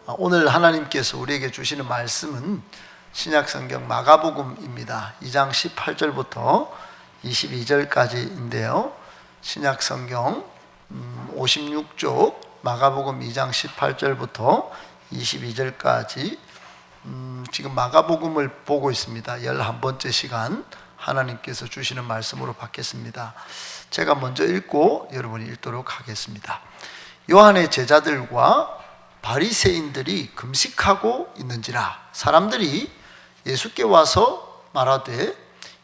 오늘 하나님께서 우리에게 주시는 말씀은 신약성경 마가복음입니다. 2장 18절부터 22절까지인데요. 신약성경 56쪽 마가복음 2장 18절부터 22절까지 지금 마가복음을 보고 있습니다. 11번째 시간 하나님께서 주시는 말씀으로 받겠습니다. 제가 먼저 읽고 여러분이 읽도록 하겠습니다. 요한의 제자들과 바리새인들이 금식하고 있는지라 사람들이 예수께 와서 말하되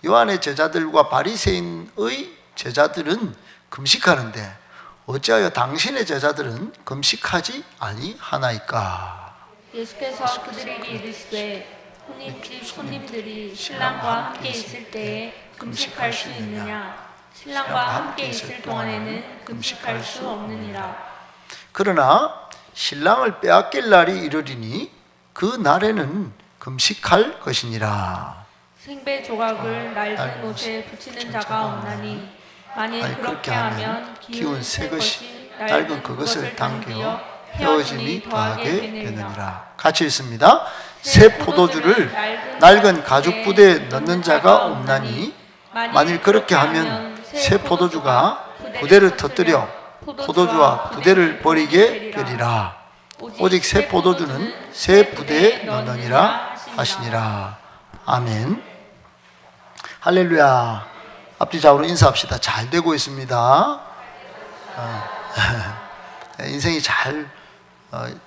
요한의 제자들과 바리새인의 제자들은 금식하는데 어찌하여 당신의 제자들은 금식하지 아니하나이까? 예수께서 그들에게 이르시되 혼인집 손님들이 신랑과 함께 있을 때에 금식할 수 있느냐? 신랑과 함께 있을 동안에는 금식할 수 없느니라. 그러나 신랑을 빼앗길 날이 이르리니 그 날에는 금식할 것이니라. 생배 조각을 낡은 옷에 붙이는 자가 없나니 만일 그렇게 하면 기운 새 것이 낡은 그것을 당겨 헤어짐이 더하게 되느니라. 같이 읽습니다. 새 포도주를 낡은 가죽 부대에 넣는 자가 없나니 만일 그렇게 하면 새 포도주가 부대를 터뜨려 포도주와 부대를 버리게 되리라. 오직 새 포도주는 새 부대에 넣느니라 하시니라. 아멘. 할렐루야. 앞뒤 좌우로 인사합시다. 잘 되고 있습니다. 인생이 잘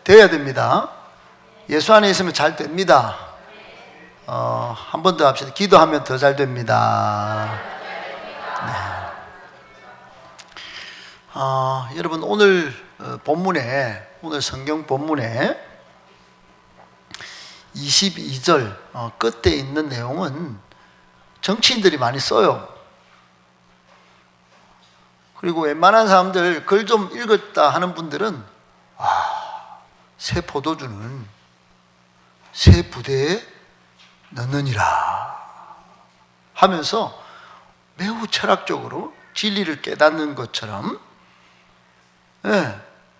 되어야 됩니다. 예수 안에 있으면 잘 됩니다. 한 번 더 합시다. 기도하면 더 잘 됩니다. 네. 여러분 오늘 본문에 오늘 성경 본문에 22절 끝에 있는 내용은 정치인들이 많이 써요. 그리고 웬만한 사람들 글 좀 읽었다 하는 분들은 새 포도주는 새 부대에 넣느니라 하면서 매우 철학적으로 진리를 깨닫는 것처럼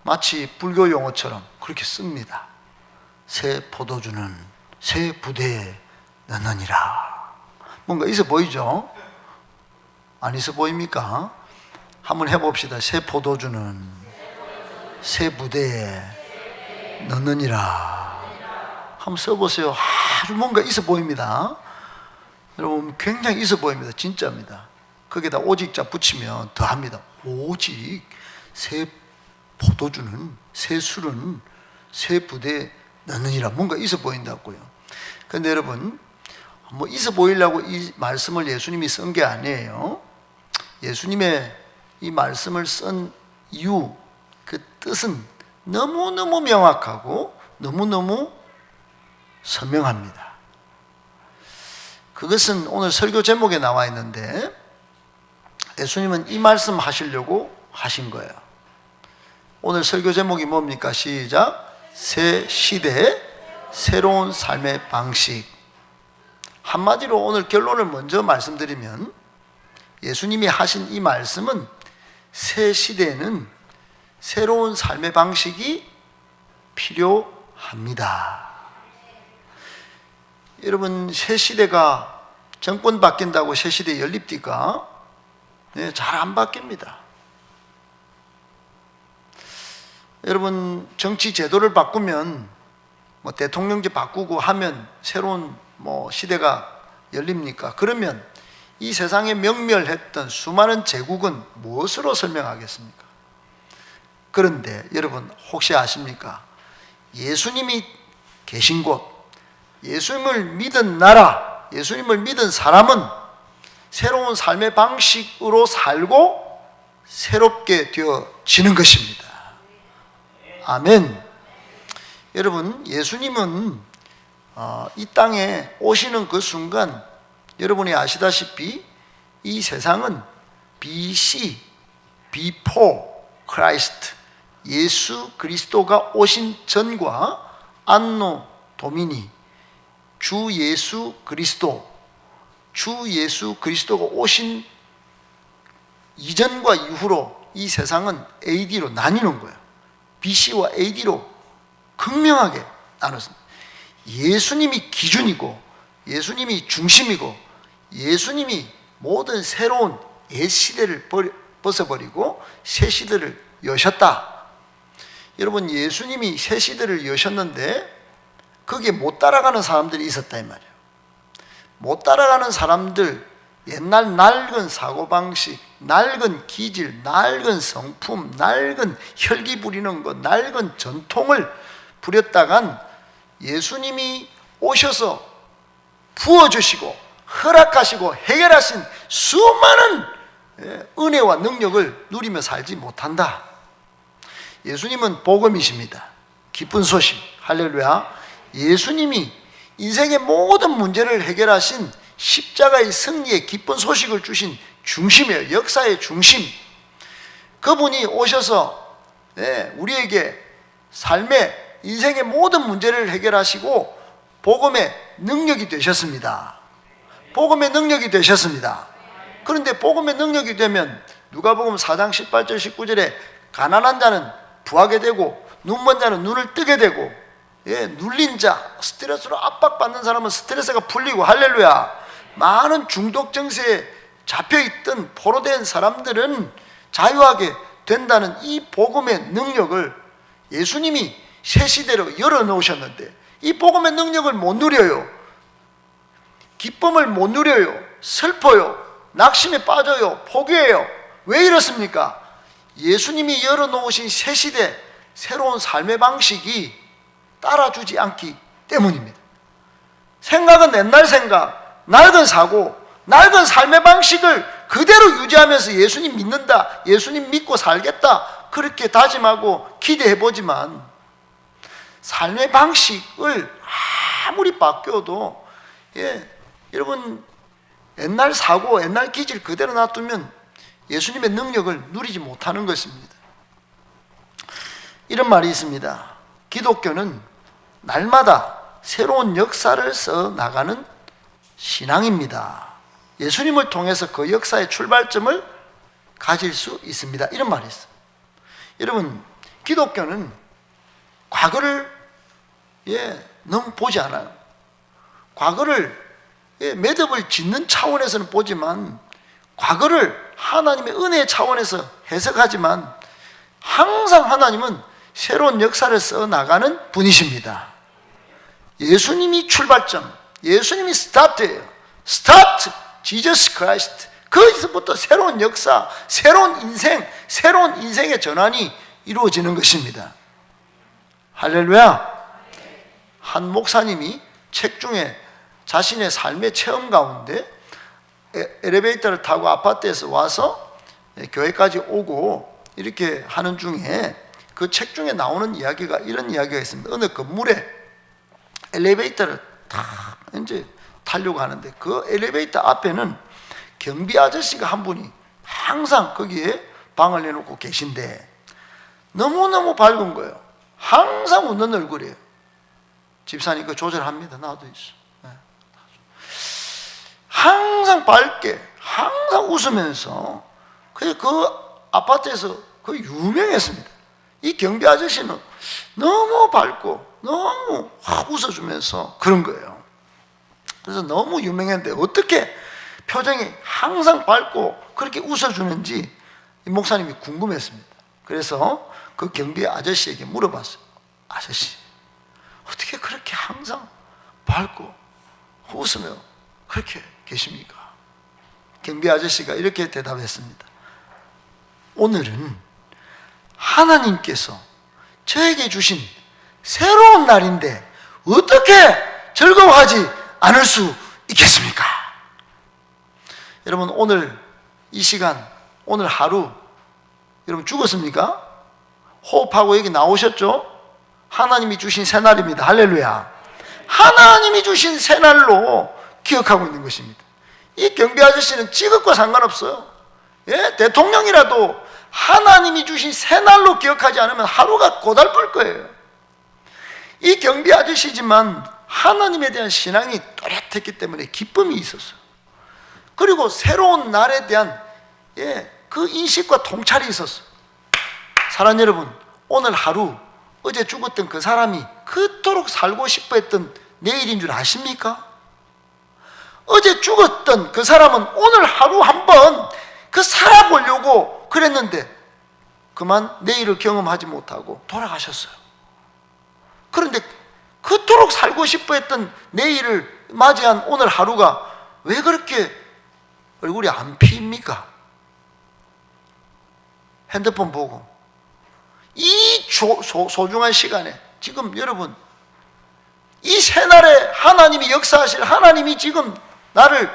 마치 불교 용어처럼 그렇게 씁니다. 새 포도주는 새 부대에 넣느니라. 뭔가 있어 보이죠? 안 있어 보입니까? 한번 해봅시다. 새 포도주는 새 부대에 넣느니라. 한번 써보세요. 아주 뭔가 있어 보입니다. 여러분 굉장히 있어 보입니다. 진짜입니다. 거기다 오직자 붙이면 더합니다. 오직 새 포도주는 새 술은 새 부대에 넣느니라. 뭔가 있어 보인다고요. 그런데 여러분 뭐 있어 보이려고 이 말씀을 예수님이 쓴 게 아니에요. 예수님의 이 말씀을 쓴 이유, 그 뜻은 너무너무 명확하고 너무너무 선명합니다. 그것은 오늘 설교 제목에 나와 있는데 예수님은 이 말씀 하시려고 하신 거예요. 오늘 설교 제목이 뭡니까? 시작. 새 시대, 새로운 삶의 방식. 한마디로 오늘 결론을 먼저 말씀드리면 예수님이 하신 이 말씀은 새 시대에는 새로운 삶의 방식이 필요합니다. 여러분 새 시대가 정권 바뀐다고 새 시대 연립니까? 잘 안 바뀝니다. 여러분 정치 제도를 바꾸면 대통령제 바꾸고 하면 새로운 시대가 열립니까? 그러면 이 세상에 명멸했던 수많은 제국은 무엇으로 설명하겠습니까? 그런데 여러분 혹시 아십니까? 예수님이 계신 곳, 예수님을 믿은 나라, 예수님을 믿은 사람은 새로운 삶의 방식으로 살고 새롭게 되어지는 것입니다. 아멘. 여러분 예수님은 이 땅에 오시는 그 순간 여러분이 아시다시피 이 세상은 BC, Before Christ, 예수 그리스도가 오신 전과 안노 도미니, 주 예수 그리스도가 오신 이전과 이후로 이 세상은 AD로 나뉘는 거예요. BC와 AD로 극명하게 나눴습니다. 예수님이 기준이고 예수님이 중심이고 예수님이 모든 새로운 옛 시대를 벗어버리고 새 시대를 여셨다. 여러분, 예수님이 새 시대를 여셨는데 거기에 못 따라가는 사람들이 있었다 이 말이에요. 못 따라가는 사람들, 옛날 낡은 사고방식, 낡은 기질, 낡은 성품, 낡은 혈기 부리는 것, 낡은 전통을 부렸다간 예수님이 오셔서 부어주시고 허락하시고 해결하신 수많은 은혜와 능력을 누리며 살지 못한다. 예수님은 복음이십니다. 기쁜 소식, 할렐루야. 예수님이 인생의 모든 문제를 해결하신 십자가의 승리의 기쁜 소식을 주신 중심이에요. 역사의 중심. 그분이 오셔서 우리에게 삶의 인생의 모든 문제를 해결하시고 복음의 능력이 되셨습니다. 복음의 능력이 되셨습니다. 그런데 복음의 능력이 되면 누가복음 4장 18절 19절에 가난한 자는 부하게 되고 눈먼 자는 눈을 뜨게 되고 눌린 자, 스트레스로 압박받는 사람은 스트레스가 풀리고, 할렐루야. 많은 중독 증세에 잡혀있던 포로된 사람들은 자유하게 된다는 이 복음의 능력을 예수님이 새 시대로 열어놓으셨는데 이 복음의 능력을 못 누려요. 기쁨을 못 누려요. 슬퍼요. 낙심에 빠져요. 포기해요. 왜 이렇습니까? 예수님이 열어놓으신 새 시대, 새로운 삶의 방식이 따라주지 않기 때문입니다. 생각은 옛날 생각, 낡은 사고, 낡은 삶의 방식을 그대로 유지하면서 예수님 믿는다, 예수님 믿고 살겠다, 그렇게 다짐하고 기대해보지만 삶의 방식을 아무리 바뀌어도 여러분, 옛날 사고, 옛날 기질 그대로 놔두면 예수님의 능력을 누리지 못하는 것입니다. 이런 말이 있습니다. 기독교는 날마다 새로운 역사를 써 나가는 신앙입니다. 예수님을 통해서 그 역사의 출발점을 가질 수 있습니다. 이런 말이 있어요. 여러분, 기독교는 과거를 너무 보지 않아요. 과거를 매듭을 짓는 차원에서는 보지만 과거를 하나님의 은혜의 차원에서 해석하지만 항상 하나님은 새로운 역사를 써나가는 분이십니다. 예수님이 출발점, 예수님이 스타트예요. 스타트, 지저스 크라이스트. 거기서부터 새로운 역사, 새로운 인생, 새로운 인생의 전환이 이루어지는 것입니다. 할렐루야. 한 목사님이 책 중에 자신의 삶의 체험 가운데 엘리베이터를 타고 아파트에서 와서 교회까지 오고 이렇게 하는 중에 그 책 중에 나오는 이야기가 이런 이야기가 있습니다. 어느 건물에 엘리베이터를 다 이제 타려고 하는데 그 엘리베이터 앞에는 경비 아저씨가 한 분이 항상 거기에 방을 내놓고 계신데 너무너무 밝은 거예요. 항상 웃는 얼굴이에요. 집사님 그 조절합니다. 나도 있어. 항상 밝게, 항상 웃으면서 그 아파트에서 그 유명했습니다. 이 경비 아저씨는 너무 밝고 너무 웃어주면서 그런 거예요. 그래서 너무 유명했는데 어떻게 표정이 항상 밝고 그렇게 웃어주는지 이 목사님이 궁금했습니다. 그래서 그 경비 아저씨에게 물어봤어요. 아저씨, 어떻게 그렇게 항상 밝고 웃으며 그렇게 계십니까? 경비 아저씨가 이렇게 대답했습니다. 오늘은 하나님께서 저에게 주신 새로운 날인데 어떻게 즐거워하지 않을 수 있겠습니까? 여러분, 오늘 이 시간, 오늘 하루 여러분 죽었습니까? 호흡하고 여기 나오셨죠? 하나님이 주신 새날입니다. 할렐루야. 하나님이 주신 새날로 기억하고 있는 것입니다. 이 경비 아저씨는 직업과 상관없어요. 대통령이라도 하나님이 주신 새날로 기억하지 않으면 하루가 고달플 거예요. 이 경비 아저씨지만 하나님에 대한 신앙이 또렷했기 때문에 기쁨이 있었어요. 그리고 새로운 날에 대한 그 인식과 통찰이 있었어요. 사랑하는 여러분, 오늘 하루 어제 죽었던 그 사람이 그토록 살고 싶어 했던 내일인 줄 아십니까? 어제 죽었던 그 사람은 오늘 하루 한번 그 살아보려고 그랬는데 그만 내일을 경험하지 못하고 돌아가셨어요. 그런데 그토록 살고 싶어 했던 내일을 맞이한 오늘 하루가 왜 그렇게 얼굴이 안 피입니까? 핸드폰 보고 이 소중한 시간에 지금 여러분 이 새날에 하나님이 역사하실 하나님이 지금 나를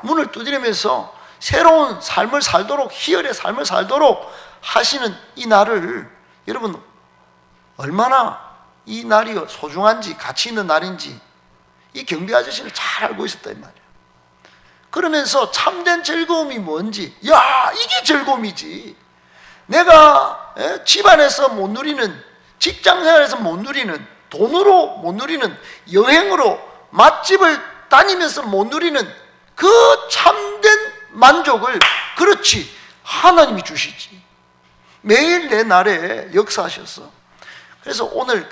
문을 두드리면서 새로운 삶을 살도록 희열의 삶을 살도록 하시는 이 날을 여러분 얼마나 이 날이 소중한지 가치 있는 날인지 이 경비 아저씨는 잘 알고 있었다 이 말이에요. 그러면서 참된 즐거움이 뭔지, 야 이게 즐거움이지. 내가 집안에서 못 누리는, 직장생활에서 못 누리는, 돈으로 못 누리는, 여행으로 맛집을 다니면서 못 누리는 그 참된 만족을 그렇지 하나님이 주시지. 매일 내 날에 역사하셨어. 그래서 오늘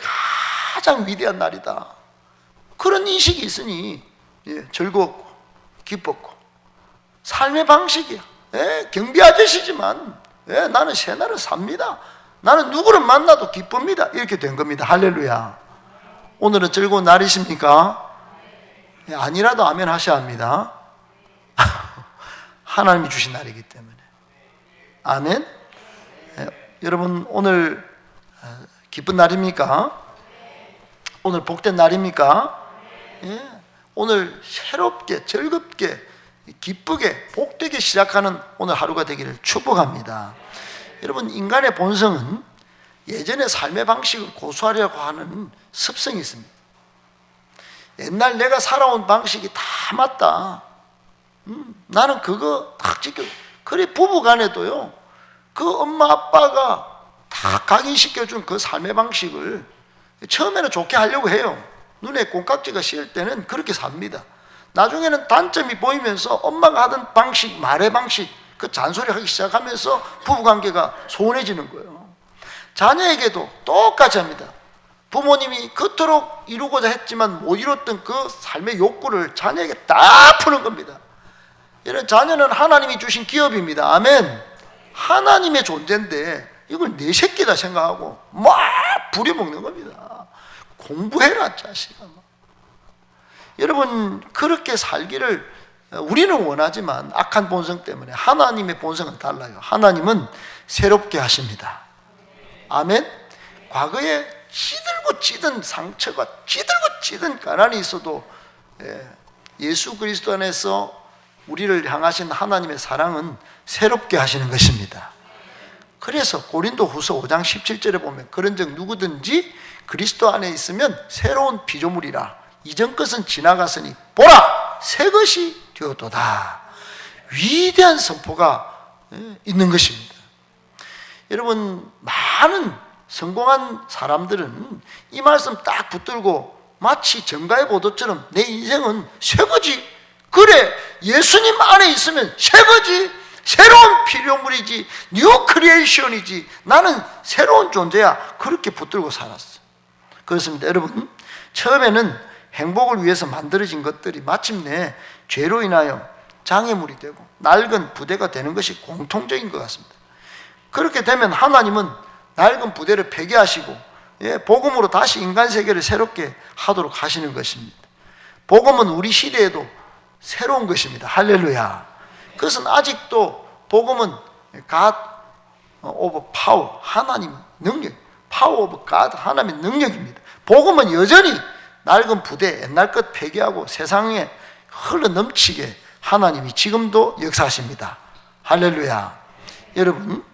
가장 위대한 날이다. 그런 인식이 있으니 즐거웠고 기뻤고 삶의 방식이야. 경비 아저씨지만 나는 새날을 삽니다. 나는 누구를 만나도 기쁩니다. 이렇게 된 겁니다. 할렐루야. 오늘은 즐거운 날이십니까? 아니라도 아멘 하셔야 합니다. 하나님이 주신 날이기 때문에. 아멘. 여러분 오늘 기쁜 날입니까? 오늘 복된 날입니까? 오늘 새롭게 즐겁게 기쁘게 복되게 시작하는 오늘 하루가 되기를 축복합니다. 여러분 인간의 본성은 예전의 삶의 방식을 고수하려고 하는 습성이 있습니다. 옛날 내가 살아온 방식이 다 맞다. 나는 그거 딱 지켜. 그래 부부 간에도요. 그 엄마 아빠가 다 각인시켜준 그 삶의 방식을 처음에는 좋게 하려고 해요. 눈에 콩깍지가 씌일 때는 그렇게 삽니다. 나중에는 단점이 보이면서 엄마가 하던 방식, 말의 방식, 그 잔소리하기 시작하면서 부부관계가 소원해지는 거예요. 자녀에게도 똑같이 합니다. 부모님이 그토록 이루고자 했지만 못 이뤘던 그 삶의 욕구를 자녀에게 다 푸는 겁니다. 이런 자녀는 하나님이 주신 기업입니다. 아멘. 하나님의 존재인데 이걸 내 새끼다 생각하고 막 부려먹는 겁니다. 공부해라 자식아. 여러분 그렇게 살기를 우리는 원하지만 악한 본성 때문에 하나님의 본성은 달라요. 하나님은 새롭게 하십니다. 아멘. 과거에 찌들고 찌든 상처가 찌들고 찌든 가난이 있어도 예수 그리스도 안에서 우리를 향하신 하나님의 사랑은 새롭게 하시는 것입니다. 그래서 고린도 후서 5장 17절에 보면 그런즉 누구든지 그리스도 안에 있으면 새로운 피조물이라 이전 것은 지나갔으니 보라 새 것이 되었도다. 위대한 선포가 있는 것입니다. 여러분 많은 성공한 사람들은 이 말씀 딱 붙들고 마치 정가의 보도처럼 내 인생은 새 거지. 그래 예수님 안에 있으면 새 거지. 새로운 피조물이지. 뉴 크리에이션이지. 나는 새로운 존재야. 그렇게 붙들고 살았어. 그렇습니다. 여러분 처음에는 행복을 위해서 만들어진 것들이 마침내 죄로 인하여 장애물이 되고 낡은 부대가 되는 것이 공통적인 것 같습니다. 그렇게 되면 하나님은 낡은 부대를 폐기하시고 복음으로 다시 인간 세계를 새롭게 하도록 하시는 것입니다. 복음은 우리 시대에도 새로운 것입니다. 할렐루야. 그것은 아직도 복음은 God of Power, 하나님 능력, Power of God, 하나님의 능력입니다. 복음은 여전히 낡은 부대, 옛날 것 폐기하고 세상에 흘러 넘치게 하나님이 지금도 역사하십니다. 할렐루야. 여러분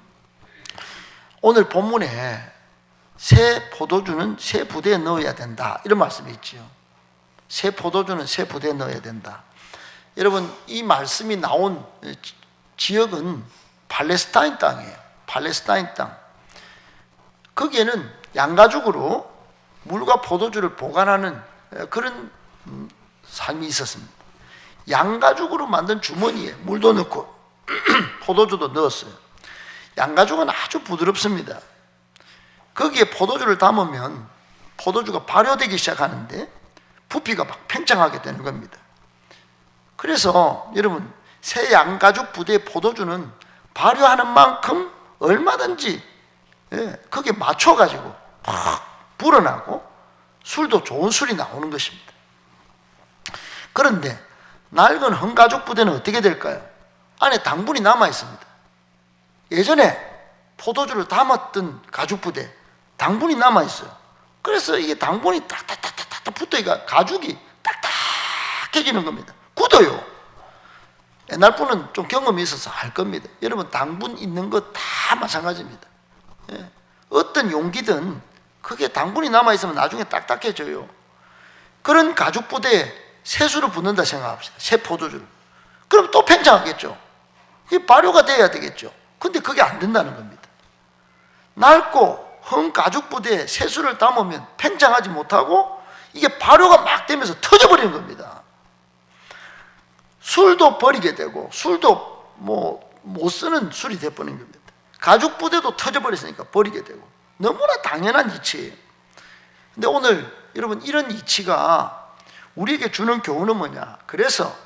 오늘 본문에 새 포도주는 새 부대에 넣어야 된다 이런 말씀이 있죠. 새 포도주는 새 부대에 넣어야 된다. 여러분 이 말씀이 나온 지역은 팔레스타인 땅이에요. 팔레스타인 땅. 거기에는 양가죽으로 물과 포도주를 보관하는 그런 삶이 있었습니다. 양가죽으로 만든 주머니에 물도 넣고 포도주도 넣었어요. 양가죽은 아주 부드럽습니다. 거기에 포도주를 담으면 포도주가 발효되기 시작하는데 부피가 막 팽창하게 되는 겁니다. 그래서 여러분, 새 양가죽 부대의 포도주는 발효하는 만큼 얼마든지 거기에 맞춰가지고 막 불어나고 술도 좋은 술이 나오는 것입니다. 그런데 낡은 헝가죽 부대는 어떻게 될까요? 안에 당분이 남아 있습니다. 예전에 포도주를 담았던 가죽 부대 당분이 남아 있어요. 그래서 이게 당분이 딱딱딱딱 붙어니까 가죽이 딱딱해지는 겁니다. 굳어요. 옛날 분은 좀 경험이 있어서 알 겁니다. 여러분, 당분 있는 거 다 마찬가지입니다. 어떤 용기든 그게 당분이 남아있으면 나중에 딱딱해져요. 그런 가죽 부대에 새수를 붓는다 생각합시다. 새 포도주를. 그럼 또 팽창하겠죠. 그게 발효가 돼야 되겠죠. 근데 그게 안 된다는 겁니다. 낡고 헝 가죽 부대에 새수를 담으면 팽창하지 못하고 이게 발효가 막 되면서 터져버리는 겁니다. 술도 버리게 되고 술도 못 쓰는 술이 돼버리는 겁니다. 가죽 부대도 터져버렸으니까 버리게 되고 너무나 당연한 이치예요. 근데 오늘 여러분, 이런 이치가 우리에게 주는 교훈은 뭐냐? 그래서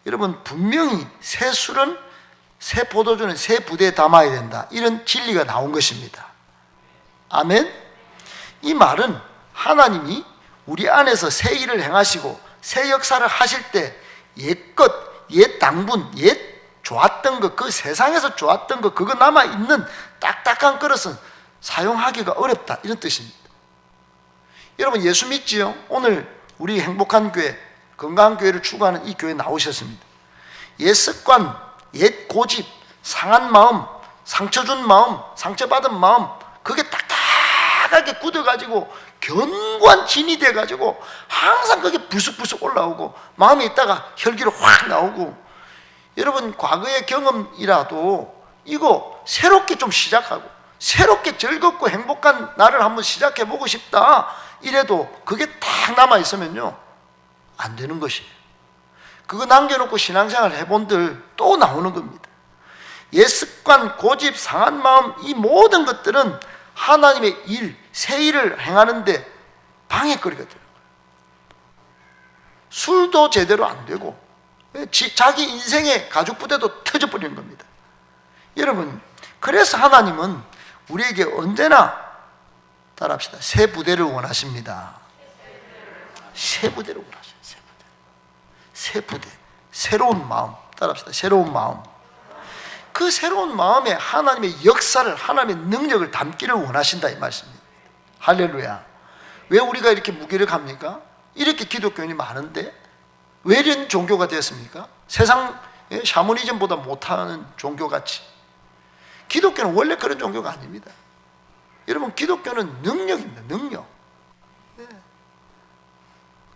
여러분, 분명히 새 술은, 새 포도주는 새 부대에 담아야 된다, 이런 진리가 나온 것입니다. 아멘. 이 말은 하나님이 우리 안에서 새 일을 행하시고 새 역사를 하실 때 옛것, 옛 당분, 옛 좋았던 것, 그 세상에서 좋았던 것, 그거 남아있는 딱딱한 그릇은 사용하기가 어렵다, 이런 뜻입니다. 여러분, 예수 믿지요? 오늘 우리 행복한 교회, 건강한 교회를 추구하는 이 교회 나오셨습니다. 옛 습관, 옛 고집, 상한 마음, 상처 준 마음, 상처받은 마음, 그게 딱딱하게 굳어가지고 견고한 진이 돼가지고 항상 그게 부스부스 올라오고 마음에 있다가 혈기로 확 나오고, 여러분, 과거의 경험이라도 이거 새롭게 좀 시작하고 새롭게 즐겁고 행복한 날을 한번 시작해보고 싶다, 이래도 그게 딱 남아있으면요 안 되는 것이에요. 그거 남겨놓고 신앙생활 해본들 또 나오는 겁니다. 옛 습관, 고집, 상한 마음, 이 모든 것들은 하나님의 일, 새 일을 행하는데 방해거리가 돼요. 술도 제대로 안 되고 자기 인생의 가죽 부대도 터져버리는 겁니다. 여러분, 그래서 하나님은 우리에게 언제나 따라합시다, 새 부대를 원하십니다. 새 부대를 원하셔요. 새 부대, 새로운 마음, 따라합시다. 새로운 마음. 그 새로운 마음에 하나님의 역사를, 하나님의 능력을 담기를 원하신다, 이 말씀입니다. 할렐루야. 왜 우리가 이렇게 무기력합니까? 이렇게 기독교인이 많은데 왜 이런 종교가 되었습니까? 세상 샤머니즘보다 못하는 종교같이. 기독교는 원래 그런 종교가 아닙니다. 여러분, 기독교는 능력입니다. 능력.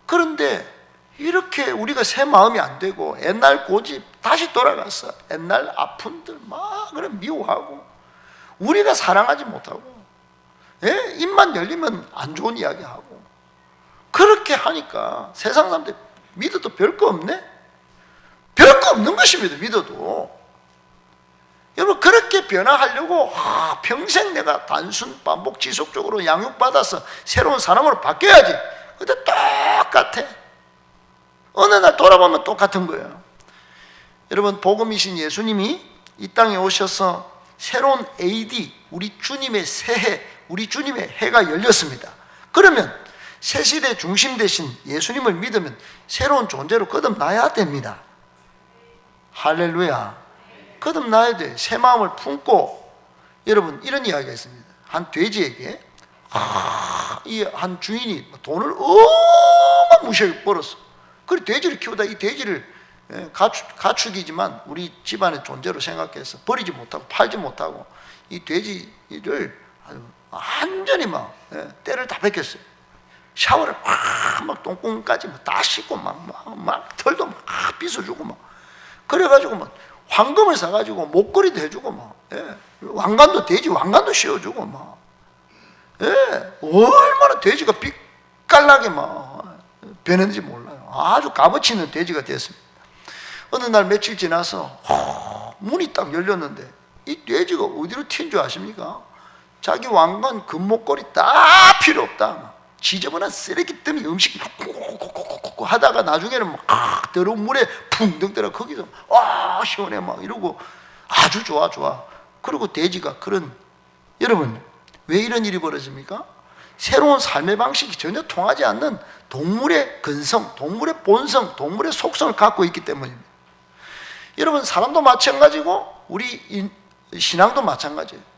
그런데 이렇게 우리가 새 마음이 안 되고 옛날 고집 다시 돌아가서 옛날 아픔들 막 그런 미워하고 우리가 사랑하지 못하고 입만 열리면 안 좋은 이야기하고 그렇게 하니까 세상 사람들 믿어도 별거 없네? 별거 없는 것입니다. 믿어도. 여러분, 그렇게 변화하려고 평생 내가 단순 반복 지속적으로 양육받아서 새로운 사람으로 바뀌어야지. 근데 똑같아. 어느 날 돌아보면 똑같은 거예요. 여러분, 복음이신 예수님이 이 땅에 오셔서 새로운 AD, 우리 주님의 새해, 우리 주님의 해가 열렸습니다. 그러면 새 시대 중심 대신 예수님을 믿으면 새로운 존재로 거듭나야 됩니다. 할렐루야. 거듭나야 돼. 새 마음을 품고. 여러분, 이런 이야기가 있습니다. 한 돼지에게 이 한 주인이 돈을 어마무시하게 벌었어. 그리고 돼지를 키우다 이 돼지를 가축이지만 우리 집안의 존재로 생각해서 버리지 못하고 팔지 못하고 이 돼지를 완전히 막 때를 다 뺏겼어요. 샤워를 막 똥구멍까지 다 씻고 막 털도 막 빗어주고 막 그래가지고 막 황금을 사가지고 목걸이도 해주고 막 왕관도 돼지 왕관도 씌워주고 막 얼마나 돼지가 빛깔나게 막 변했는지 몰라요. 아주 값어치는 돼지가 됐습니다. 어느 날 며칠 지나서 문이 딱 열렸는데 이 돼지가 어디로 튄 줄 아십니까? 자기 왕관 금목걸이 다 필요 없다. 지저분한 쓰레기 때문에 음식 콕콕콕콕콕 하다가 나중에는 막 더러운 물에 붕덩 들어 거기서 시원해 막 이러고 아주 좋아. 그리고 돼지가 여러분 왜 이런 일이 벌어집니까? 새로운 삶의 방식이 전혀 통하지 않는 동물의 근성, 동물의 본성, 동물의 속성을 갖고 있기 때문입니다. 여러분 사람도 마찬가지고 우리 신앙도 마찬가지예요.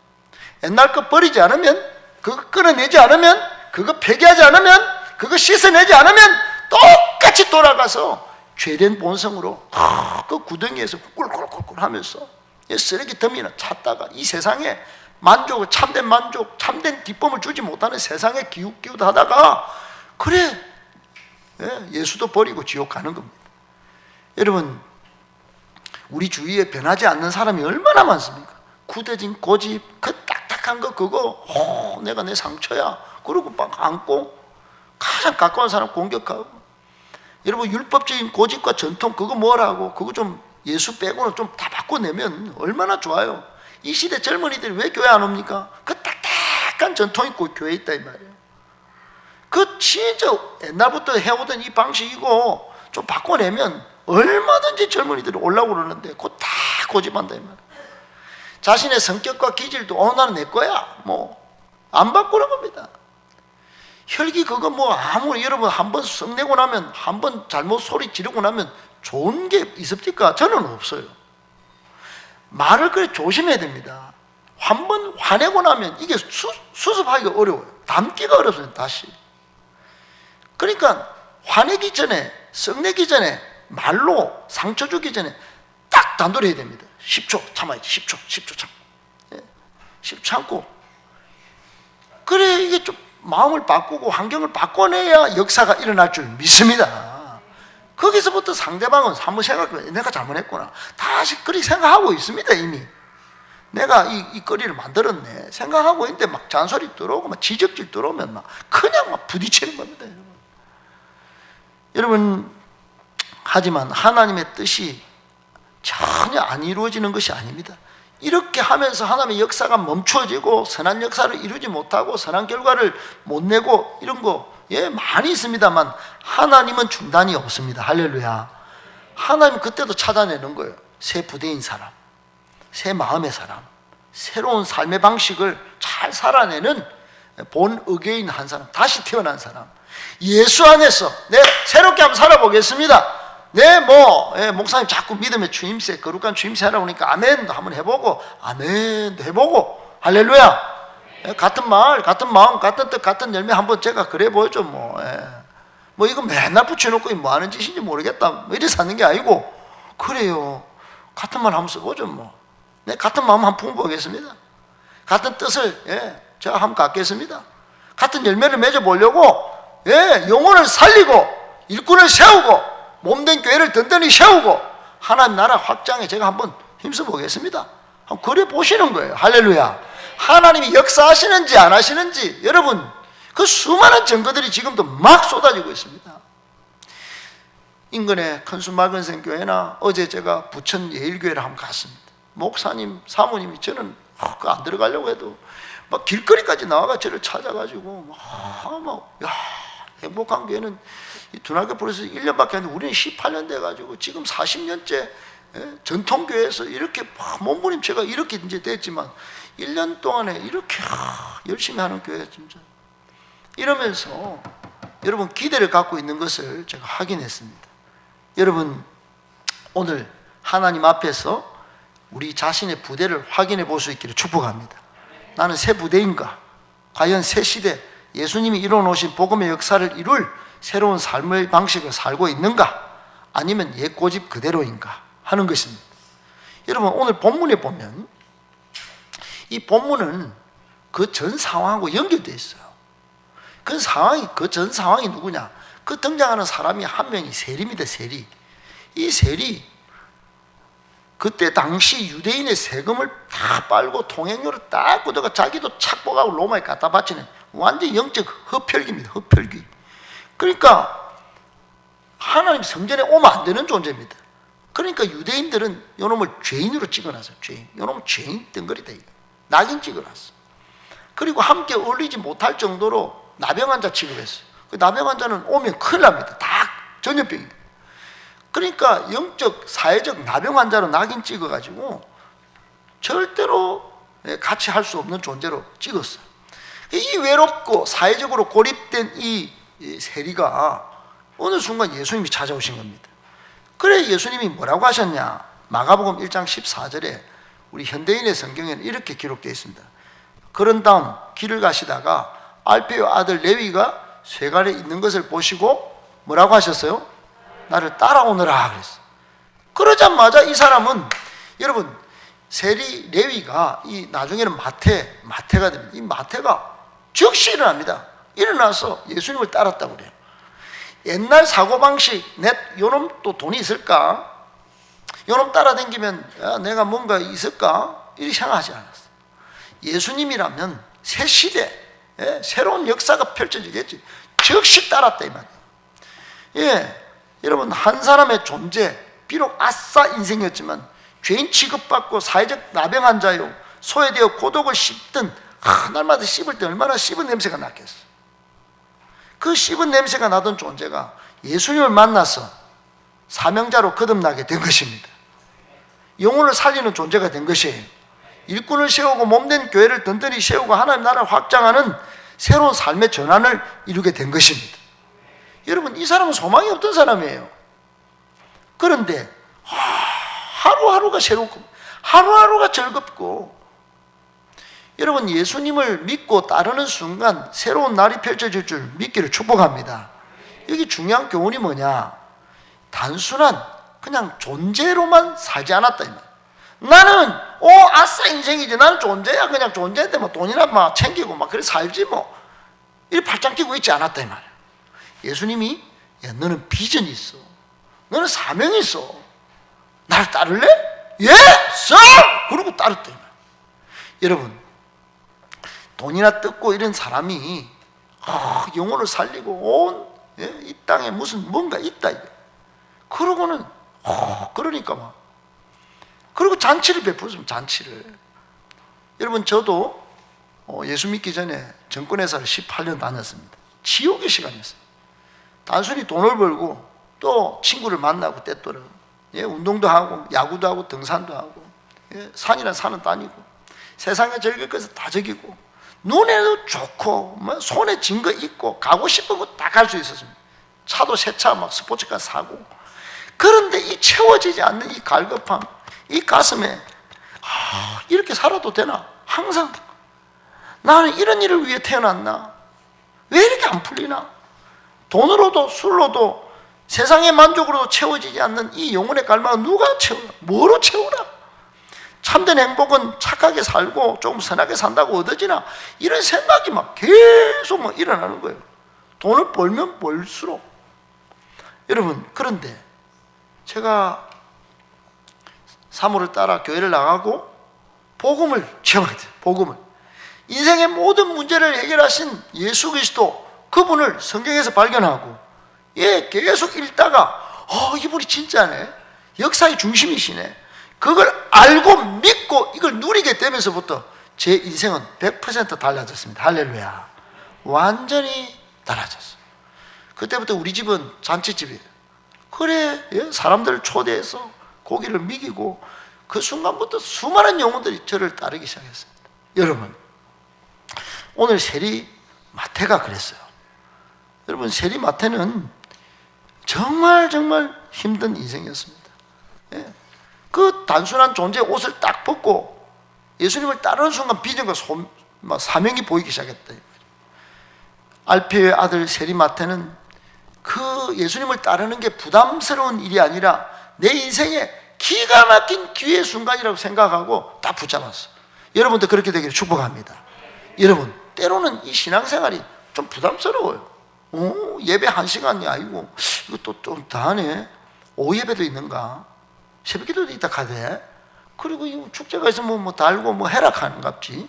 옛날 거 버리지 않으면, 그거 끊어내지 않으면, 그거 폐기하지 않으면, 그거 씻어내지 않으면 똑같이 돌아가서 죄된 본성으로 그 구덩이에서 꿀꿀꿀꿀 하면서 쓰레기 더미나 찾다가 이 세상에 만족을, 참된 만족, 참된 기쁨을 주지 못하는 세상에 기웃기웃하다가 예수도 버리고 지옥 가는 겁니다. 여러분 우리 주위에 변하지 않는 사람이 얼마나 많습니까? 굳어진 고집, 그 딱딱한 거 그거 내가 내 상처야 그러고 막 안고 가장 가까운 사람 공격하고, 여러분 율법적인 고집과 전통 그거 뭐라고, 그거 좀 예수 빼고는 좀 다 바꿔내면 얼마나 좋아요. 이 시대 젊은이들이 왜 교회 안 옵니까? 그 딱딱한 전통 있고 교회에 있다 이 말이에요. 그 진짜 옛날부터 해오던 이 방식이고 좀 바꿔내면 얼마든지 젊은이들이 오려고 그러는데 그거 다 고집한다 이 말이에요. 자신의 성격과 기질도 나는 내 거야 안 바꾸는 겁니다. 혈기 그거 아무리 여러분 한번 성내고 나면, 한번 잘못 소리 지르고 나면 좋은 게 있습니까? 저는 없어요. 말을 그래 조심해야 됩니다. 한번 화내고 나면 이게 수습하기가 어려워요. 담기가 어렵습니다. 다시. 그러니까 화내기 전에, 성내기 전에, 말로 상처 주기 전에 딱 단도리 해야 됩니다. 10초 참아야지. 10초 참고. 10초 참고. 그래 이게 좀 마음을 바꾸고 환경을 바꿔내야 역사가 일어날 줄 믿습니다. 거기서부터 상대방은 한번 생각해, 내가 잘못했구나. 다시 그렇게 생각하고 있습니다. 이미 내가 이 거리를 만들었네 생각하고 있는데 막 잔소리 들어오고 막 지적질 들어오면 막 그냥 막 부딪히는 겁니다. 여러분 하지만 하나님의 뜻이 전혀 안 이루어지는 것이 아닙니다. 이렇게 하면서 하나님의 역사가 멈추어지고 선한 역사를 이루지 못하고 선한 결과를 못 내고 이런 거 많이 있습니다만 하나님은 중단이 없습니다. 할렐루야. 하나님 그때도 찾아내는 거예요. 새 부대인 사람, 새 마음의 사람, 새로운 삶의 방식을 잘 살아내는 본 의계인 한 사람, 다시 태어난 사람, 예수 안에서 내 새롭게 한번 살아보겠습니다. 목사님 자꾸 믿음의 주임새, 거룩한 주임새 하라고 하니까 아멘도 한번 해보고, 아멘도 해보고, 할렐루야. 같은 말, 같은 마음, 같은 뜻, 같은 열매 한번 제가 그래 보여줘. 이거 맨날 붙여놓고 뭐 하는 짓인지 모르겠다. 이래서 하는 게 아니고, 그래요. 같은 말 한번 써보죠. 내 같은 마음 한번 품어보겠습니다. 같은 뜻을, 제가 한번 갖겠습니다. 같은 열매를 맺어보려고, 영혼을 살리고, 일꾼을 세우고, 몸된 교회를 든든히 세우고 하나님 나라 확장에 제가 한번 힘써 보겠습니다. 한번 그래 보시는 거예요. 할렐루야. 하나님이 역사하시는지 안 하시는지 여러분 그 수많은 증거들이 지금도 막 쏟아지고 있습니다. 인근의 큰수 마근생 교회나 어제 제가 부천 예일교회를 한번 갔습니다. 목사님, 사모님이 저는 그 안 들어가려고 해도 막 길거리까지 나와가 저를 찾아가지고 행복한 교회는 이 두나교 프로에서 1년밖에 안 됐는데 우리는 18년 돼가지고 지금 40년째 전통교회에서 이렇게 몸부림체가 이렇게 이제 됐지만 1년 동안에 이렇게 열심히 하는 교회 진짜 이러면서 여러분 기대를 갖고 있는 것을 제가 확인했습니다. 여러분 오늘 하나님 앞에서 우리 자신의 부대를 확인해 볼 수 있기를 축복합니다. 나는 새 부대인가? 과연 새 시대 예수님이 이뤄놓으신 복음의 역사를 이룰 새로운 삶의 방식을 살고 있는가? 아니면 옛 고집 그대로인가? 하는 것입니다. 여러분 오늘 본문에 보면 이 본문은 그 전 상황하고 연결되어 있어요. 그 전 상황이 누구냐? 그 등장하는 사람이 한 명이 세리입니다. 세리. 이 세리 그때 당시 유대인의 세금을 다 빨고 통행료를 딱 걷어가 자기도 착복하고 로마에 갖다 바치는 완전 영적 흡혈귀입니다. 흡혈귀. 그러니까 하나님 성전에 오면 안 되는 존재입니다. 그러니까 유대인들은 이놈을 죄인으로 찍어놨어요. 죄인. 이놈은 죄인 덩거리다. 낙인 찍어놨어. 그리고 함께 어울리지 못할 정도로 나병 환자 취급했어요. 그 나병 환자는 오면 큰일 납니다. 다 전염병이에요. 그러니까 영적, 사회적 나병 환자로 낙인 찍어가지고 절대로 같이 할 수 없는 존재로 찍었어요. 이 외롭고 사회적으로 고립된 이 세리가 어느 순간 예수님이 찾아오신 겁니다. 그래 예수님이 뭐라고 하셨냐? 마가복음 1장 14절에 우리 현대인의 성경에는 이렇게 기록되어 있습니다. 그런 다음 길을 가시다가 알페의 아들 레위가 쇠갈에 있는 것을 보시고 뭐라고 하셨어요? 나를 따라오너라 그랬어요. 그러자마자 이 사람은, 여러분, 세리 레위가 이 나중에는 마태가 됩니다. 이 마태가 즉시 일어납니다. 일어나서 예수님을 따랐다고 그래요. 옛날 사고방식, 요놈 또 돈이 있을까? 요놈 따라다니면 내가 뭔가 있을까? 이렇게 생각하지 않았어요. 예수님이라면 새 시대, 새로운 역사가 펼쳐지겠지. 즉시 따랐다 이 말이에요. 여러분, 한 사람의 존재, 비록 아싸 인생이었지만 죄인 취급받고 사회적 나병 환자요, 소외되어 고독을 씹던, 날마다 씹을 때 얼마나 씹은 냄새가 났겠어. 그 씹은 냄새가 나던 존재가 예수님을 만나서 사명자로 거듭나게 된 것입니다. 영혼을 살리는 존재가 된 것이에요. 일꾼을 세우고 몸된 교회를 든든히 세우고 하나님 나라를 확장하는 새로운 삶의 전환을 이루게 된 것입니다. 여러분, 이 사람은 소망이 없던 사람이에요. 그런데 하루하루가 새롭고 하루하루가 즐겁고, 여러분, 예수님을 믿고 따르는 순간 새로운 날이 펼쳐질 줄 믿기를 축복합니다. 여기 중요한 교훈이 뭐냐? 단순한 그냥 존재로만 살지 않았다 이 말. 나는 아싸 인생이지, 나는 존재야, 그냥 존재인데 뭐 돈이나 막 챙기고 막 그래 살지 뭐, 이 발짱 끼고 있지 않았다 이 말이야. 예수님이, 야, 너는 비전이 있어, 너는 사명이 있어, 나를 따를래? 예, 써! 그러고 따랐다 이 말이야. 여러분, 돈이나 뜯고 이런 사람이 영혼을 살리고 이 땅에 무슨 뭔가 있다 이게. 그러고는 그러니까 막, 그리고 잔치를 베풀었습니다. 잔치를. 여러분, 저도 예수 믿기 전에 정권회사를 18년 다녔습니다. 지옥의 시간이었어요. 단순히 돈을 벌고 또 친구를 만나고 때또는 운동도 하고 야구도 하고 등산도 하고 산이란 산은 다니고 세상에 즐길 것을 다 즐기고 눈에도 좋고 뭐 손에 쥔 거 있고 가고 싶은 거 다 갈 수 있었습니다. 차도 새 차 막 스포츠카 사고. 그런데 이 채워지지 않는 이 갈급함, 이 가슴에 이렇게 살아도 되나? 항상 나는 이런 일을 위해 태어났나? 왜 이렇게 안 풀리나? 돈으로도 술로도 세상의 만족으로도 채워지지 않는 이 영혼의 갈망은 누가 채우나? 뭐로 채우나? 참된 행복은 착하게 살고 조금 선하게 산다고 얻어지나? 이런 생각이 막 계속 막 일어나는 거예요. 돈을 벌면 벌수록. 여러분, 그런데 제가 사모를 따라 교회를 나가고 복음을 체험하게 돼요. 복음을. 인생의 모든 문제를 해결하신 예수 그리스도, 그분을 성경에서 발견하고 계속 읽다가 이분이 진짜네, 역사의 중심이시네, 그걸 알고 믿고 이걸 누리게 되면서부터 제 인생은 100% 달라졌습니다. 할렐루야. 완전히 달라졌어요. 그때부터 우리 집은 잔치집이에요. 그래, 사람들을 초대해서 고기를 먹이고, 그 순간부터 수많은 영혼들이 저를 따르기 시작했습니다. 여러분, 오늘 세리 마태가 그랬어요. 여러분, 세리 마태는 정말 힘든 인생이었습니다. 그 단순한 존재의 옷을 딱 벗고 예수님을 따르는 순간 비전과 사명이 보이기 시작했다. 알페의 아들 세리 마태는 그 예수님을 따르는 게 부담스러운 일이 아니라 내 인생의 기가 막힌 기회의 순간이라고 생각하고 다 붙잡았어. 여러분도 그렇게 되기를 축복합니다. 여러분, 때로는 이 신앙생활이 좀 부담스러워요. 예배 1시간이 아니고 이것도 좀 다하네. 오후 예배도 있는가? 새벽기도도 있다 카대. 그리고 이 축제가 있으면 뭐 달고 뭐 해락하는 갑지.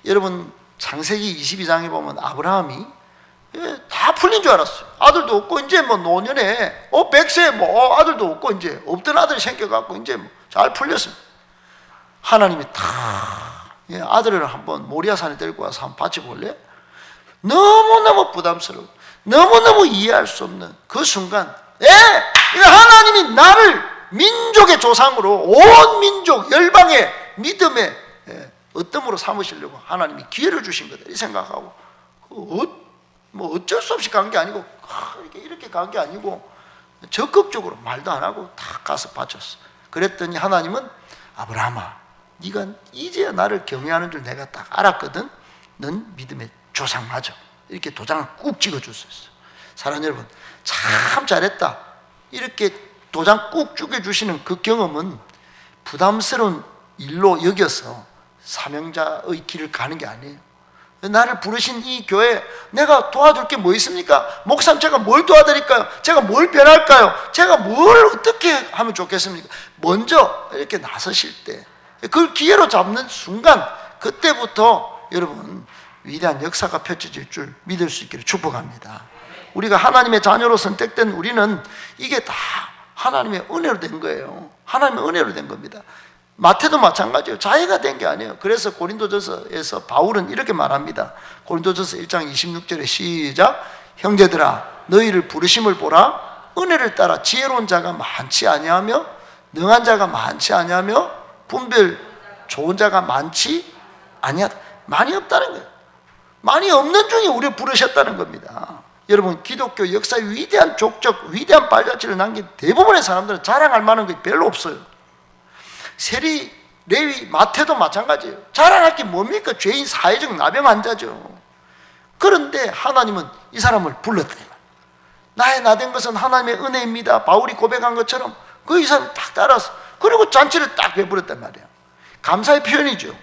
여러분, 창세기 22장에 보면 아브라함이 다 풀린 줄 알았어요. 아들도 없고 이제 뭐 노년에 100세 뭐 아들도 없고 이제 없던 아들이 생겨갖고 이제 뭐 잘 풀렸습니다. 하나님이 다 아들을 한번 모리아산에 데리고 와서 한번 바쳐볼래? 너무너무 부담스러워. 너무너무 이해할 수 없는 그 순간, 하나님이 나를 민족의 조상으로 온 민족 열방의 믿음의 어뜸으로 삼으시려고 하나님이 기회를 주신 거다 이 생각하고, 뭐 어쩔 수 없이 간 게 아니고 이렇게 간 게 아니고 적극적으로 말도 안 하고 다 가서 바쳤어. 그랬더니 하나님은 아브라함아, 네가 이제야 나를 경외하는 줄 내가 딱 알았거든. 넌 믿음의 조상 맞아. 이렇게 도장을 꾹 찍어줬었어요. 사랑하는 여러분, 참 잘했다 이렇게 도장 꾹 찍어주시는 그 경험은 부담스러운 일로 여겨서 사명자의 길을 가는 게 아니에요. 나를 부르신 이 교회, 내가 도와줄 게 뭐 있습니까? 목사님, 제가 뭘 도와드릴까요? 제가 뭘 변할까요? 제가 뭘 어떻게 하면 좋겠습니까? 먼저 이렇게 나서실 때, 그걸 기회로 잡는 순간, 그때부터 여러분 위대한 역사가 펼쳐질 줄 믿을 수 있기를 축복합니다. 우리가 하나님의 자녀로 선택된 우리는 이게 다 하나님의 은혜로 된 거예요. 하나님의 은혜로 된 겁니다. 마태도 마찬가지예요. 자기가 된 게 아니에요. 그래서 고린도전서에서 바울은 이렇게 말합니다. 고린도전서 1장 26절에 시작. 형제들아, 너희를 부르심을 보라. 은혜를 따라 지혜로운 자가 많지 아니하며 능한 자가 많지 아니하며 분별 좋은 자가 많지 아니하다. 많이 없다는 거예요. 많이 없는 중에 우리를 부르셨다는 겁니다. 여러분, 기독교 역사의 위대한 족적, 위대한 발자취를 남긴 대부분의 사람들은 자랑할 만한 게 별로 없어요. 세리, 레위, 마태도 마찬가지예요. 자랑할 게 뭡니까? 죄인 사회적 나병 환자죠. 그런데 하나님은 이 사람을 불렀다. 나의 나된 것은 하나님의 은혜입니다. 바울이 고백한 것처럼 이 사람 딱 따라서, 그리고 잔치를 딱 베풀었단 말이에요. 감사의 표현이죠.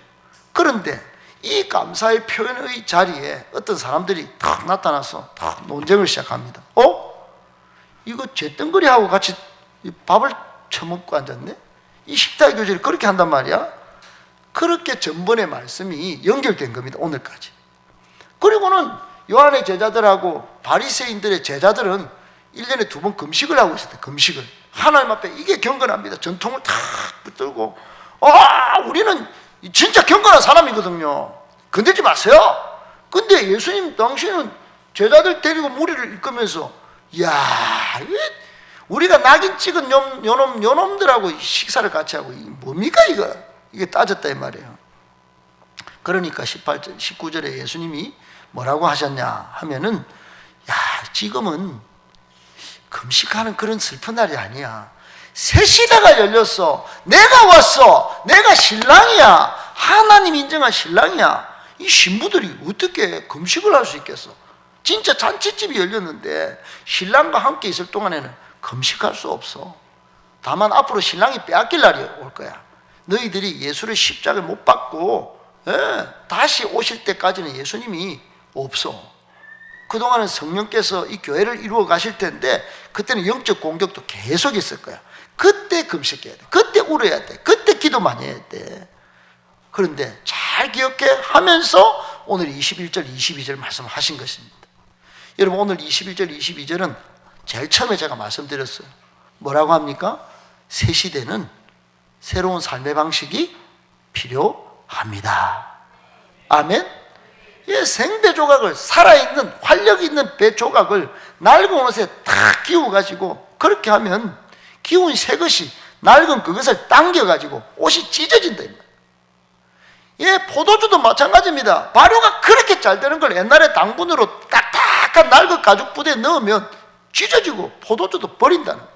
그런데 이 감사의 표현의 자리에 어떤 사람들이 탁 나타나서 탁 논쟁을 시작합니다. 이거 잿덩거리하고 같이 밥을 처먹고 앉았네? 이 식탁의 교제를 그렇게 한단 말이야? 그렇게 전번의 말씀이 연결된 겁니다, 오늘까지. 그리고는 요한의 제자들하고 바리새인들의 제자들은 1년에 2번 금식을 하고 있었대요. 금식을. 하나님 앞에 이게 경건합니다. 전통을 탁 붙들고, 우리는 진짜 경건한 사람이거든요. 건들지 마세요. 근데 예수님 당시에는 제자들 데리고 무리를 이끌면서, 우리가 낙인 찍은 요놈들하고 식사를 같이 하고, 이게 뭡니까 이거? 이게 따졌다 이 말이에요. 그러니까 18절, 19절에 예수님이 뭐라고 하셨냐 하면은, 지금은 금식하는 그런 슬픈 날이 아니야. 새 시대가 열렸어. 내가 왔어. 내가 신랑이야. 하나님 인정한 신랑이야. 이 신부들이 어떻게 금식을 할 수 있겠어? 진짜 잔치집이 열렸는데 신랑과 함께 있을 동안에는 금식할 수 없어. 다만 앞으로 신랑이 빼앗길 날이 올 거야. 너희들이 예수를 십자가에 못 박고 다시 오실 때까지는 예수님이 없어. 그동안은 성령께서 이 교회를 이루어 가실 텐데 그때는 영적 공격도 계속 있을 거야. 그때 금식해야 돼. 그때 울어야 돼. 그때 기도 많이 해야 돼. 그런데 잘 기억해 하면서 오늘 21절, 22절 말씀하신 것입니다. 여러분, 오늘 21절, 22절은 제일 처음에 제가 말씀드렸어요. 뭐라고 합니까? 새 시대는 새로운 삶의 방식이 필요합니다. 아멘? 생배 조각을, 살아있는 활력 있는 배 조각을 낡은 옷에 탁 끼워가지고 그렇게 하면 기운 새 것이 낡은 그것을 당겨가지고 옷이 찢어진다. 포도주도 마찬가지입니다. 발효가 그렇게 잘 되는 걸 옛날에 당분으로 딱딱한 낡은 가죽 부대에 넣으면 찢어지고 포도주도 버린다는 거예요.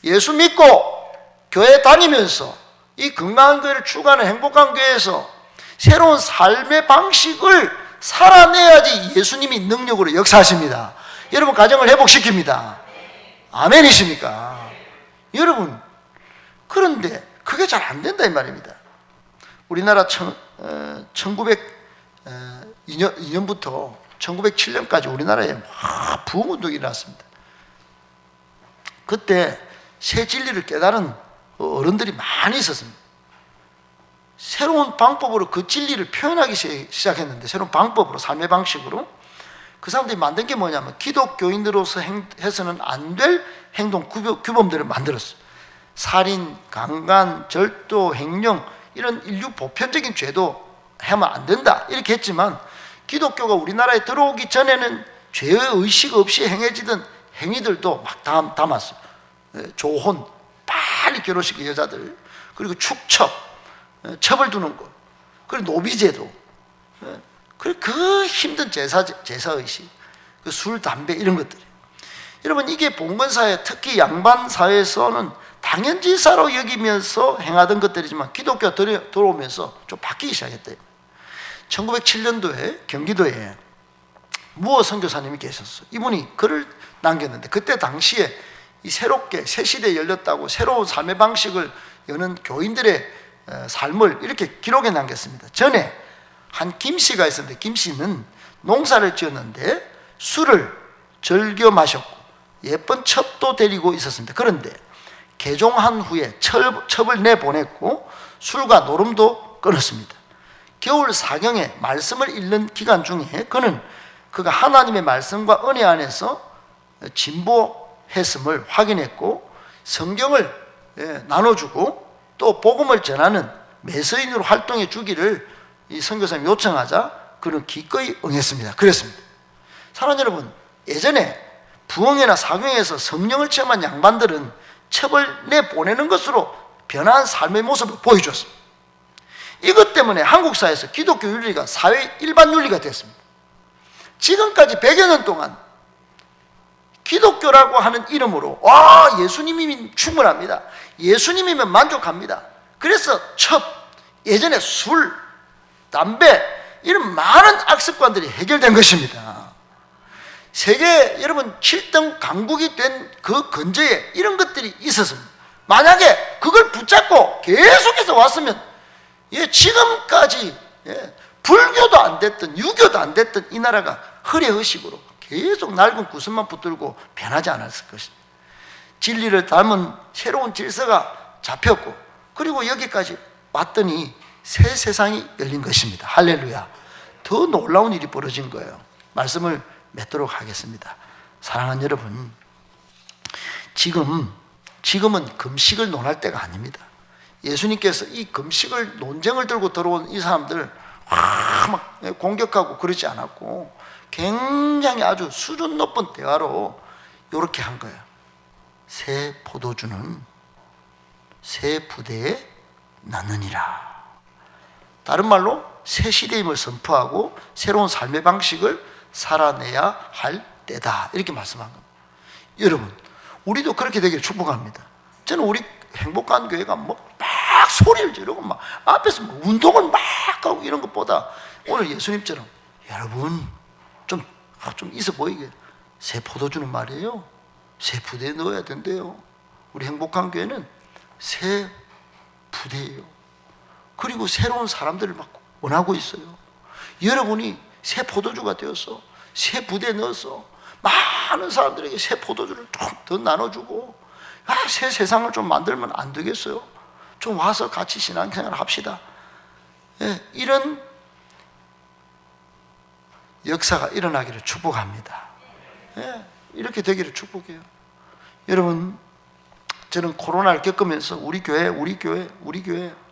예수 믿고 교회 다니면서 이 건강한 교회를 추구하는 행복한 교회에서 새로운 삶의 방식을 살아내야지 예수님이 능력으로 역사하십니다. 여러분 가정을 회복시킵니다. 아멘이십니까? 여러분, 그런데 그게 잘 안 된다 이 말입니다. 우리나라 1902년부터 1907년까지 우리나라에 부흥운동이 일어났습니다. 그때 새 진리를 깨달은 어른들이 많이 있었습니다. 새로운 방법으로 그 진리를 표현하기 시작했는데, 새로운 방법으로, 삶의 방식으로 그 사람들이 만든 게 뭐냐면 기독교인으로서 해서는 안 될 행동 규범들을 만들었어요. 살인, 강간, 절도, 횡령, 이런 인류 보편적인 죄도 하면 안 된다 이렇게 했지만, 기독교가 우리나라에 들어오기 전에는 죄의 의식 없이 행해지던 행위들도 막 담았어요. 조혼, 빨리 결혼시킨 여자들, 그리고 축첩, 첩을 두는 것, 그리고 노비제도, 그리고 그 힘든 제사의식, 그 술, 담배 이런 것들이. 여러분, 이게 봉건사회, 특히 양반 사회에서는 당연지사로 여기면서 행하던 것들이지만 기독교가 들어오면서 좀 바뀌기 시작했대요. 1907년도에 경기도에 무어 선교사님이 계셨어요. 이분이 글을 남겼는데, 그때 당시에 이 새롭게 새 시대에 열렸다고 새로운 삶의 방식을 여는 교인들의 삶을 이렇게 기록해 남겼습니다. 전에 한 김씨가 있었는데, 김씨는 농사를 지었는데 술을 즐겨 마셨고 예쁜 첩도 데리고 있었습니다. 그런데 개종한 후에 첩을 내보냈고 술과 노름도 끊었습니다. 겨울 사경에 말씀을 읽는 기간 중에 그가 하나님의 말씀과 은혜 안에서 진보했음을 확인했고, 성경을 나눠주고 또 복음을 전하는 매서인으로 활동해 주기를 이 선교사님이 요청하자 그는 기꺼이 응했습니다. 그랬습니다. 사랑하는 여러분, 예전에 부흥회나 사경에서 성령을 체험한 양반들은 첩을 내보내는 것으로 변화한 삶의 모습을 보여줬습니다. 이것 때문에 한국 사회에서 기독교 윤리가 사회 일반 윤리가 됐습니다. 지금까지 100여 년 동안 기독교라고 하는 이름으로 예수님이면 충분합니다, 예수님이면 만족합니다, 그래서 첩, 예전에 술, 담배 이런 많은 악습관들이 해결된 것입니다. 세계 여러분 7등 강국이 된 그 근저에 이런 것들이 있었습니다. 만약에 그걸 붙잡고 계속해서 왔으면 지금까지 불교도 안 됐던 유교도 안 됐던 이 나라가 허례의식으로 계속 낡은 구슬만 붙들고 변하지 않았을 것입니다. 진리를 담은 새로운 질서가 잡혔고, 그리고 여기까지 왔더니 새 세상이 열린 것입니다. 할렐루야. 더 놀라운 일이 벌어진 거예요. 말씀을 맺도록 하겠습니다. 사랑하는 여러분, 지금은 금식을 논할 때가 아닙니다. 예수님께서 이 금식을 논쟁을 들고 들어온 이 사람들 막 공격하고 그러지 않았고, 굉장히 아주 수준 높은 대화로 이렇게 한 거예요. 새 포도주는 새 부대에 넣느니라. 다른 말로 새 시대임을 선포하고 새로운 삶의 방식을 살아내야 할 때다, 이렇게 말씀한 겁니다. 여러분, 우리도 그렇게 되기를 축복합니다. 저는 우리 행복한 교회가 막 소리를 지르고 막 앞에서 운동을 막 하고 이런 것보다 오늘 예수님처럼 여러분 좀 있어 보이게, 새 포도주는 말이에요, 새 부대에 넣어야 된대요. 우리 행복한 교회는 새 부대예요. 그리고 새로운 사람들을 막 원하고 있어요. 여러분이 새 포도주가 되어서 새 부대에 넣어서 많은 사람들에게 새 포도주를 좀 더 나눠주고, 새 세상을 좀 만들면 안 되겠어요? 좀 와서 같이 신앙생활 합시다. 이런 역사가 일어나기를 축복합니다. 이렇게 되기를 축복해요. 여러분, 저는 코로나를 겪으면서 우리 교회,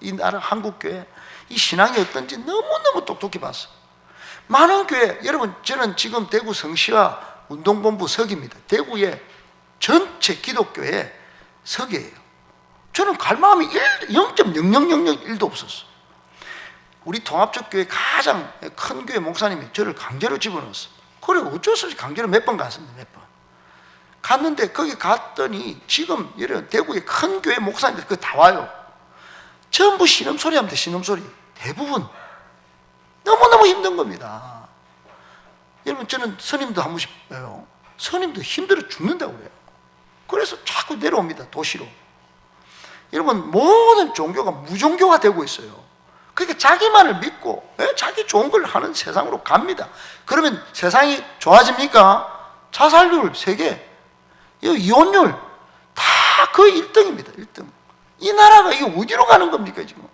이 나라 한국교회 이 신앙이 어떤지 너무너무 똑똑히 봤어요. 많은 교회, 여러분, 저는 지금 대구 성시와 운동본부 석입니다. 대구의 전체 기독교의 석이에요. 저는 갈 마음이 0.0001도 없었어요. 우리 통합적 교회 가장 큰 교회 목사님이 저를 강제로 집어넣었어요. 그래 어쩔 수 없이 강제로 몇 번 갔습니다. 몇 번 갔는데, 거기 갔더니 지금 예를 대구의 큰 교회 목사님들 그거 다 와요. 전부 신음소리 합니다. 신음소리. 대부분 너무너무 힘든 겁니다. 여러분, 저는 스님도 한 번씩 봐요. 스님도 힘들어 죽는다고 그래요. 그래서 자꾸 내려옵니다. 도시로. 여러분, 모든 종교가 무종교가 되고 있어요. 그러니까 자기만을 믿고 자기 좋은 걸 하는 세상으로 갑니다. 그러면 세상이 좋아집니까? 자살률 세계, 이혼율 다 거의 1등입니다. 1등. 이 나라가 이게 어디로 가는 겁니까 지금?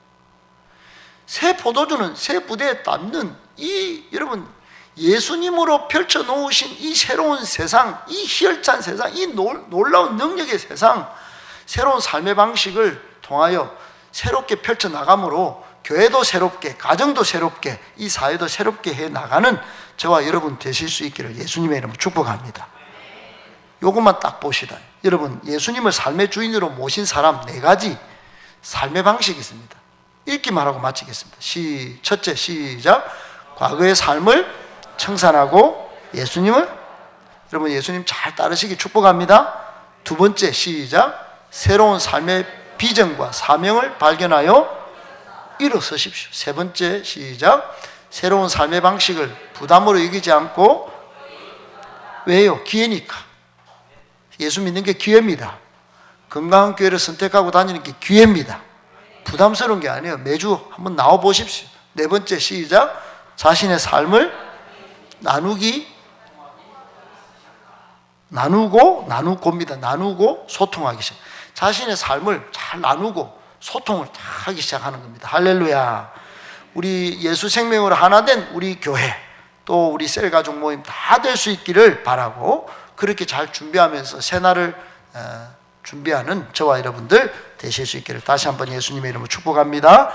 새 포도주는 새 부대에 담는 여러분, 예수님으로 펼쳐 놓으신 이 새로운 세상, 이 희열찬 세상, 이 놀라운 능력의 세상, 새로운 삶의 방식을 통하여 새롭게 펼쳐나감으로 교회도 새롭게, 가정도 새롭게, 이 사회도 새롭게 해나가는 저와 여러분 되실 수 있기를 예수님의 이름으로 축복합니다. 요것만 딱 보시다. 여러분, 예수님을 삶의 주인으로 모신 사람 4가지 삶의 방식이 있습니다. 읽기만 하고 마치겠습니다. 첫째, 시작. 과거의 삶을 청산하고 예수님을, 여러분 예수님 잘 따르시기 축복합니다. 두 번째, 시작. 새로운 삶의 비전과 사명을 발견하여 일어서십시오. 세 번째, 시작. 새로운 삶의 방식을 부담으로 여기지 않고, 왜요? 기회니까. 예수 믿는 게 기회입니다. 건강한 교회를 선택하고 다니는 게 기회입니다. 부담스러운 게 아니에요. 매주 한번 나와 보십시오. 네 번째, 시작. 자신의 삶을 나누고 소통하기 시작. 자신의 삶을 잘 나누고 소통을 하기 시작하는 겁니다. 할렐루야. 우리 예수 생명으로 하나 된 우리 교회, 또 우리 셀 가족 모임 다 될 수 있기를 바라고, 그렇게 잘 준비하면서 새날을 준비하는 저와 여러분들 되실 수 있기를 다시 한번 예수님의 이름으로 축복합니다.